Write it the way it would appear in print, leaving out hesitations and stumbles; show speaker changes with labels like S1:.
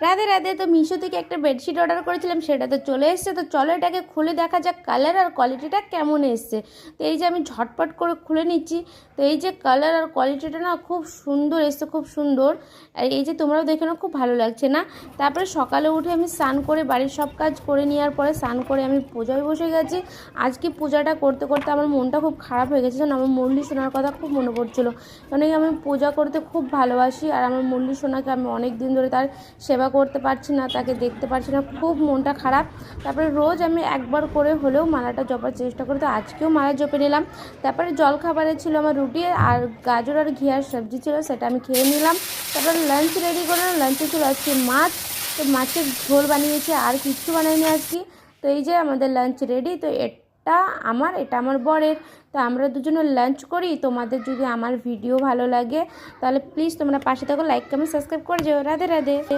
S1: রাধে রাধে। তো মিশো থেকে একটা বেডশিট অর্ডার করেছিলাম, সেটা তো চলে এসেছে। তো চলো এটাকে খুলে দেখা যাক কালার আর কোয়ালিটিটা কেমন এসছে। তো এই যে আমি ঝটপট করে খুলে নিচ্ছি। তো এই যে কালার আর কোয়ালিটিটা না খুব সুন্দর এসছে, খুব সুন্দর। আর এই যে তোমরাও দেখে না, খুব ভালো লাগছে না। তারপরে সকালে উঠে আমি স্নান করে বাড়ির সব কাজ করে নেওয়ার পরে স্নান করে আমি পূজায় বসে গেছি। আজকে পূজাটা করতে করতে আমার মনটা খুব খারাপ হয়ে গেছে, যেন আমার মুরলি সোনার কথা খুব মনে পড়ছিলো। কারণ আমি পূজা করতে খুব ভালোবাসি, আর আমার মুরলি সোনাকে আমি অনেক দিন ধরে তার সেবা করতে পারছি না, তাকে দেখতে পারছি না, খুব মনটা খারাপ। তারপরে রোজ আমি একবার করে হলেও মালাটা জপার চেষ্টা করি। তো আজকেও মালা জপে নিলাম। তারপরে জলখাবারে ছিল আমার রুটি আর গাজর আর ঘিয়ার সবজি ছিল, সেটা আমি খেয়ে নিলাম। তারপরে লাঞ্চ রেডি করলাম। লাঞ্চে ছিল আজকে মাছ। তো মাছের ঝোল বানিয়েছি, আর কিচ্ছু বানাইনি আজকে। তো এই যে আমাদের লাঞ্চ রেডি। তো এটা আমার বরের। তো আমরা দুজনে লাঞ্চ করি। তোমাদের যদি আমার ভিডিও ভালো লাগে তাহলে প্লিজ তোমরা পাশে থাকো, লাইক কমেন্ট সাবস্ক্রাইব করে যেও। রাধে রাধে।